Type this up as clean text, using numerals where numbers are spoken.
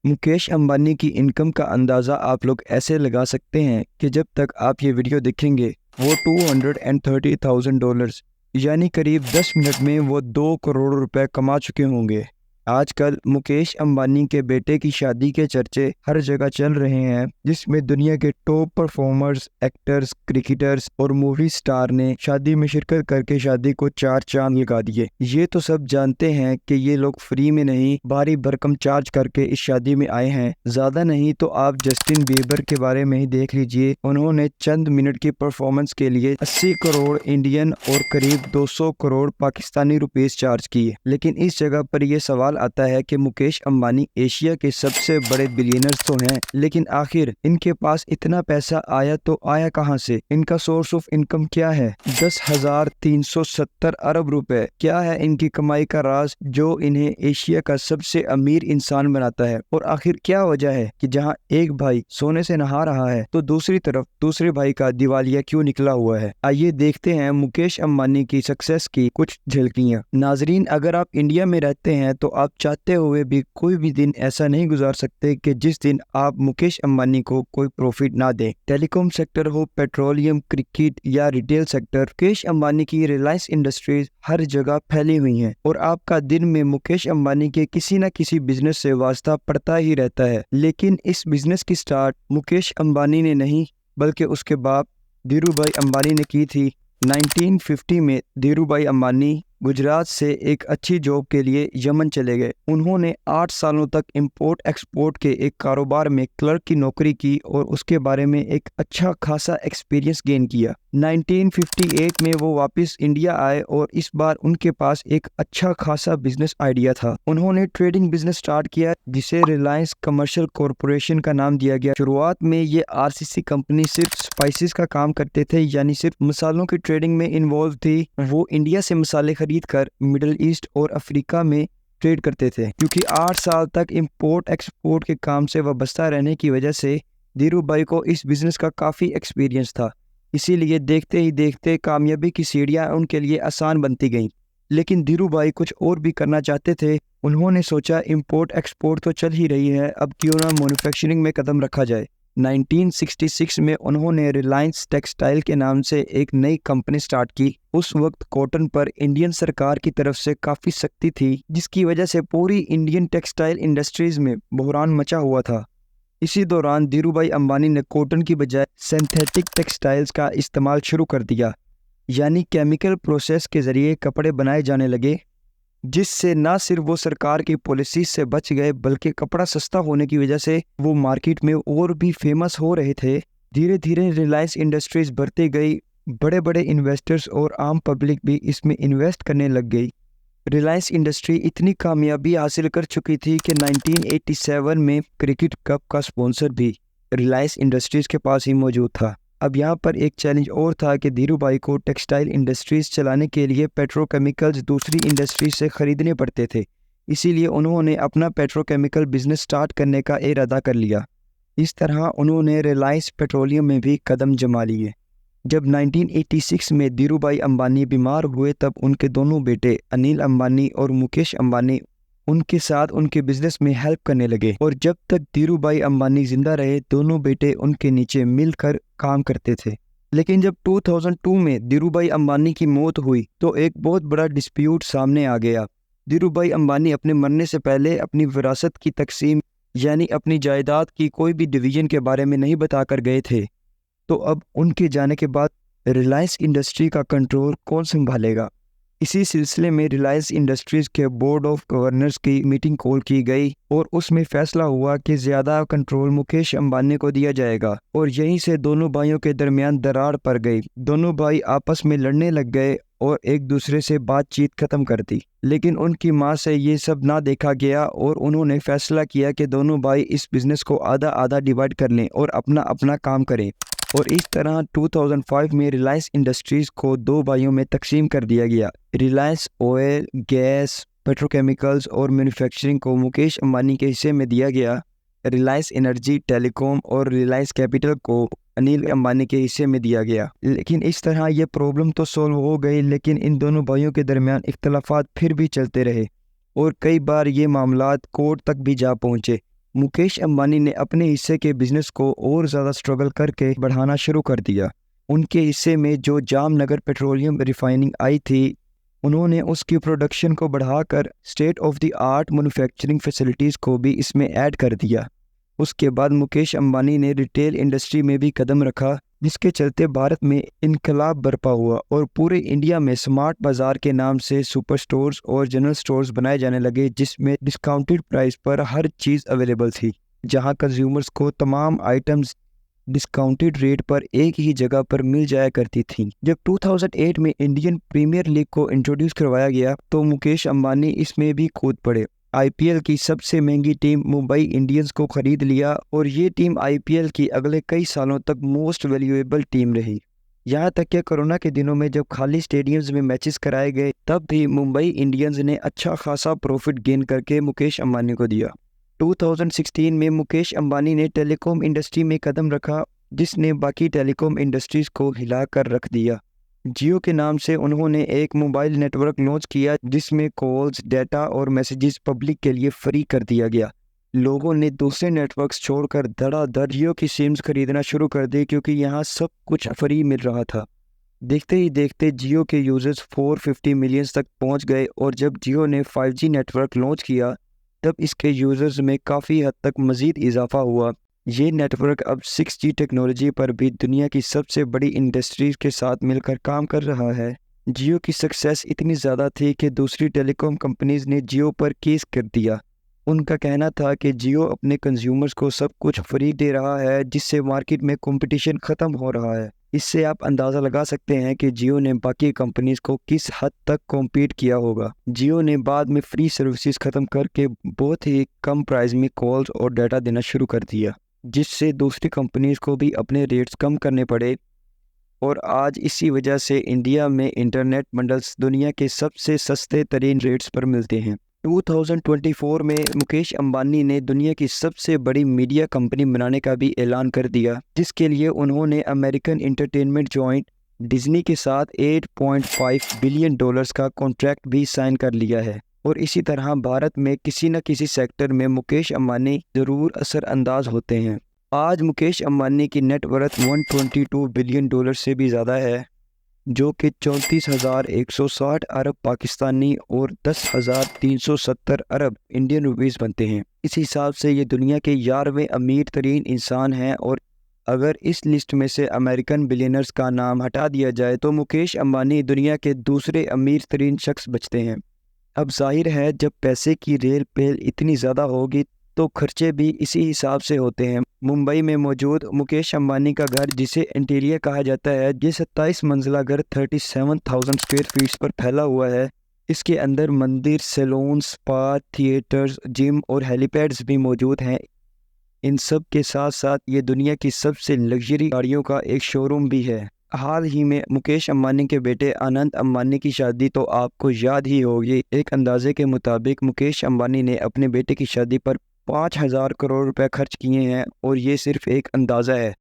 मुकेश अंबानी की इनकम का अंदाज़ा आप लोग ऐसे लगा सकते हैं कि जब तक आप ये वीडियो देखेंगे वो $230,000 यानी करीब 10 मिनट में वो 2 करोड़ रुपए कमा चुके होंगे। आजकल मुकेश अंबानी के बेटे की शादी के चर्चे हर जगह चल रहे हैं, जिसमें दुनिया के टॉप परफॉर्मर्स, एक्टर्स, क्रिकेटर्स और मूवी स्टार ने शादी में शिरकत करके शादी को 4 चांद लगा दिए। ये तो सब जानते हैं कि ये लोग फ्री में नहीं, भारी भरकम चार्ज करके इस शादी में आए हैं। ज्यादा नहीं तो आप जस्टिन बीबर के बारे में ही देख लीजिए। उन्होंने चंद मिनट की परफॉर्मेंस के लिए 80 करोड़ इंडियन और करीब 200 करोड़ पाकिस्तानी रुपीस चार्ज किए। लेकिन इस जगह पर यह सवाल आता है कि मुकेश अंबानी एशिया के सबसे बड़े बिलियनर्स तो हैं, लेकिन आखिर इनके पास इतना पैसा आया तो आया कहां से? इनका सोर्स ऑफ इनकम क्या है? 10,370 अरब रुपए। क्या है इनकी कमाई का राज जो इन्हें एशिया का सबसे अमीर इंसान बनाता है? और आखिर क्या वजह है कि जहां एक भाई सोने से नहा रहा है तो दूसरी तरफ दूसरे भाई का दिवालिया क्यों निकला हुआ है? आइए देखते हैं मुकेश अंबानी की सक्सेस की कुछ झलकियां। नाजरीन, अगर आप इंडिया में रहते हैं तो आप चाहते हुए भी कोई भी दिन ऐसा नहीं गुजार सकते कि जिस दिन आप मुकेश अंबानी को कोई प्रॉफिट ना दें। टेलीकॉम सेक्टर हो, पेट्रोलियम, क्रिकेट या रिटेल सेक्टर, मुकेश अंबानी की रिलायंस इंडस्ट्रीज हर जगह फैली हुई हैं और आपका दिन में मुकेश अंबानी के किसी न किसी बिजनेस से वास्ता पड़ता ही रहता है। लेकिन इस बिजनेस की स्टार्ट मुकेश अंबानी ने नहीं बल्कि उसके बाप धीरूभाई अंबानी ने की थी। 1950 में धीरूभाई अंबानी गुजरात से एक अच्छी जॉब के लिए यमन चले गए। उन्होंने 8 सालों तक इंपोर्ट एक्सपोर्ट के एक कारोबार में क्लर्क की नौकरी की और उसके बारे में एक अच्छा खासा एक्सपीरियंस गेन किया। 1958 में वो वापस इंडिया आए और इस बार उनके पास एक अच्छा खासा बिजनेस आइडिया था। उन्होंने ट्रेडिंग बिजनेस स्टार्ट किया जिसे रिलायंस कमर्शियल कॉरपोरेशन का नाम दिया गया। शुरुआत में ये आरसीसी कंपनी सिर्फ स्पाइसेस का काम करते थे, यानी सिर्फ मसालों की ट्रेडिंग में इन्वॉल्व थी। वो इंडिया से मसाले खरीद कर मिडिल ईस्ट और अफ्रीका में ट्रेड करते थे। क्योंकि 8 साल तक इंपोर्ट एक्सपोर्ट के काम से वाबस्ता रहने की वजह से धीरूभाई को इस बिजनेस का काफ़ी एक्सपीरियंस था। इसीलिए देखते ही देखते कामयाबी की सीढ़ियां उनके लिए आसान बनती गईं। लेकिन धीरूभाई कुछ और भी करना चाहते थे। उन्होंने सोचा इंपोर्ट एक्सपोर्ट तो चल ही रही है, अब क्यों ना मैन्युफैक्चरिंग में कदम रखा जाए। 1966 में उन्होंने रिलायंस टेक्सटाइल के नाम से एक नई कंपनी स्टार्ट की। उस वक्त कॉटन पर इंडियन सरकार की तरफ से काफ़ी सख्ती थी, जिसकी वजह से पूरी इंडियन टेक्सटाइल इंडस्ट्रीज में बहरान मचा हुआ था। इसी दौरान धीरूभाई अंबानी ने कॉटन की बजाय सिंथेटिक टेक्सटाइल्स का इस्तेमाल शुरू कर दिया, यानी केमिकल प्रोसेस के ज़रिए कपड़े बनाए जाने लगे, जिससे न सिर्फ वो सरकार की पॉलिसी से बच गए बल्कि कपड़ा सस्ता होने की वजह से वो मार्केट में और भी फेमस हो रहे थे। धीरे धीरे रिलायंस इंडस्ट्रीज बढ़ती गई, बड़े बड़े इन्वेस्टर्स और आम पब्लिक भी इसमें इन्वेस्ट करने लग गई। रिलायंस इंडस्ट्री इतनी कामयाबी हासिल कर चुकी थी कि 1987 में क्रिकेट कप का स्पॉन्सर भी रिलायंस इंडस्ट्रीज के पास ही मौजूद था। अब यहाँ पर एक चैलेंज और था कि धीरूभाई को टेक्सटाइल इंडस्ट्रीज चलाने के लिए पेट्रोकेमिकल्स दूसरी इंडस्ट्रीज से खरीदने पड़ते थे। इसीलिए उन्होंने अपना पेट्रोकेमिकल बिजनेस स्टार्ट करने का इरादा कर लिया। इस तरह उन्होंने रिलायंस पेट्रोलियम में भी कदम जमा लिए। जब 1986 में धीरूभाई अंबानी बीमार हुए तब उनके दोनों बेटे अनिल अंबानी और मुकेश अंबानी उनके साथ उनके बिजनेस में हेल्प करने लगे। और जब तक धीरूभाई अंबानी जिंदा रहे दोनों बेटे उनके नीचे मिलकर काम करते थे। लेकिन जब 2002 में धीरूभाई अंबानी की मौत हुई तो एक बहुत बड़ा डिस्प्यूट सामने आ गया। धीरूभाई अंबानी अपने मरने से पहले अपनी विरासत की तकसीम यानी अपनी जायदाद की कोई भी डिवीजन के बारे में नहीं बताकर गए थे। तो अब उनके जाने के बाद रिलायंस इंडस्ट्री का कंट्रोल कौन संभालेगा? इसी सिलसिले में रिलायंस इंडस्ट्रीज के बोर्ड ऑफ गवर्नर्स की मीटिंग कॉल की गई और उसमें फैसला हुआ कि ज़्यादा कंट्रोल मुकेश अंबानी को दिया जाएगा। और यहीं से दोनों भाइयों के दरमियान दरार पड़ गई। दोनों भाई आपस में लड़ने लग गए और एक दूसरे से बातचीत खत्म कर दी। लेकिन उनकी मां से ये सब ना देखा गया और उन्होंने फैसला किया कि दोनों भाई इस बिज़नेस को आधा आधा डिवाइड कर लें और अपना अपना काम करें। और इस तरह 2005 में रिलायंस इंडस्ट्रीज को 2 भाइयों में तकसीम कर दिया गया। रिलायंस ऑयल, गैस, पेट्रोकेमिकल्स और मैन्युफैक्चरिंग को मुकेश अंबानी के हिस्से में दिया गया। रिलायंस एनर्जी, टेलीकॉम और रिलायंस कैपिटल को अनिल अंबानी के हिस्से में दिया गया। लेकिन इस तरह ये प्रॉब्लम तो सॉल्व हो गई, लेकिन इन दोनों भाइयों के दरमियान इख्तलाफात फिर भी चलते रहे और कई बार ये मामलात कोर्ट तक भी जा पहुँचे। मुकेश अंबानी ने अपने हिस्से के बिजनेस को और ज़्यादा स्ट्रगल करके बढ़ाना शुरू कर दिया। उनके हिस्से में जो जामनगर पेट्रोलियम रिफाइनिंग आई थी, उन्होंने उसकी प्रोडक्शन को बढ़ाकर state of the art manufacturing facilities को भी इसमें ऐड कर दिया। उसके बाद मुकेश अंबानी ने रिटेल इंडस्ट्री में भी कदम रखा, जिसके चलते भारत में इनकलाब बरपा हुआ और पूरे इंडिया में स्मार्ट बाज़ार के नाम से सुपर स्टोर्स और जनरल स्टोर्स बनाए जाने लगे, जिसमें डिस्काउंटेड प्राइस पर हर चीज़ अवेलेबल थी, जहां कंज्यूमर्स को तमाम आइटम्स डिस्काउंटेड रेट पर एक ही जगह पर मिल जाया करती थी। जब 2008 में इंडियन प्रीमियर लीग को इंट्रोड्यूस करवाया गया तो मुकेश अंबानी इसमें भी कूद पड़े। आईपीएल की सबसे महंगी टीम मुंबई इंडियंस को खरीद लिया और ये टीम आईपीएल की अगले कई सालों तक मोस्ट वैल्यूएबल टीम रही। यहाँ तक कि कोरोना के दिनों में जब खाली स्टेडियम्स में मैचेस कराए गए, तब भी मुंबई इंडियंस ने अच्छा खासा प्रॉफिट गेन करके मुकेश अंबानी को दिया। 2016 में मुकेश अंबानी ने टेलीकॉम इंडस्ट्री में कदम रखा, जिसने बाकी टेलीकॉम इंडस्ट्रीज को हिला कर रख दिया। जियो के नाम से उन्होंने एक मोबाइल नेटवर्क लॉन्च किया, जिसमें कॉल्स, डेटा और मैसेजेस पब्लिक के लिए फ्री कर दिया गया। लोगों ने दूसरे नेटवर्क्स छोड़कर धड़ाधड़ जियो की सिम्स खरीदना शुरू कर दी, क्योंकि यहाँ सब कुछ फ्री मिल रहा था। देखते ही देखते जियो के यूजर्स 450 मिलियंस तक पहुँच गए और जब जियो ने 5G नेटवर्क लॉन्च किया, तब इसके यूज़र्स में काफ़ी हद तक मज़ीद इजाफा हुआ। ये नेटवर्क अब 6G टेक्नोलॉजी पर भी दुनिया की सबसे बड़ी इंडस्ट्रीज के साथ मिलकर काम कर रहा है। जियो की सक्सेस इतनी ज़्यादा थी कि दूसरी टेलीकॉम कंपनीज ने जियो पर केस कर दिया। उनका कहना था कि जियो अपने कंज्यूमर्स को सब कुछ फ्री दे रहा है, जिससे मार्केट में कंपटीशन ख़त्म हो रहा है। इससे आप अंदाज़ा लगा सकते हैं कि जियो ने बाकी कंपनीज को किस हद तक कॉम्पीट किया होगा। जियो ने बाद में फ्री सर्विसेज ख़त्म करके बहुत ही कम प्राइस में कॉल्स और डाटा देना शुरू कर दिया, जिससे दूसरी कंपनीज को भी अपने रेट्स कम करने पड़े और आज इसी वजह से इंडिया में इंटरनेट बंडल्स दुनिया के सबसे सस्ते तरीन रेट्स पर मिलते हैं। 2024 में मुकेश अंबानी ने दुनिया की सबसे बड़ी मीडिया कंपनी बनाने का भी ऐलान कर दिया, जिसके लिए उन्होंने अमेरिकन एंटरटेनमेंट जॉइंट डिज्नी के साथ $8.5 बिलियन का कॉन्ट्रैक्ट भी साइन कर लिया है। और इसी तरह भारत में किसी न किसी सेक्टर में मुकेश अंबानी ज़रूर असरअंदाज होते हैं। आज मुकेश अंबानी की नेटवर्थ $122 बिलियन से भी ज़्यादा है, जो कि 34,160 अरब पाकिस्तानी और 10,370 अरब इंडियन रुपीस बनते हैं। इस हिसाब से ये दुनिया के 11वें अमीर तरीन इंसान हैं और अगर इस लिस्ट में से अमेरिकन बिलियनर्स का नाम हटा दिया जाए तो मुकेश अंबानी दुनिया के दूसरे अमीर तरीन शख्स बचते हैं। अब जाहिर है, जब पैसे की रेल पेल इतनी ज़्यादा होगी तो खर्चे भी इसी हिसाब से होते हैं। मुंबई में मौजूद मुकेश अंबानी का घर, जिसे इंटीरियर कहा जाता है, ये 27 मंजिला घर 37,000 स्क्वायर फीट पर फैला हुआ है। इसके अंदर मंदिर, सैलून, स्पा, थिएटर्स, जिम और हेलीपैड्स भी मौजूद हैं। इन सब के साथ साथ ये दुनिया की सबसे लग्जरी गाड़ियों का एक शोरूम भी है। हाल ही में मुकेश अंबानी के बेटे अनंत अंबानी की शादी तो आपको याद ही होगी। एक अंदाजे के मुताबिक मुकेश अंबानी ने अपने बेटे की शादी पर 5,000 करोड़ रुपए खर्च किए हैं और ये सिर्फ एक अंदाज़ा है।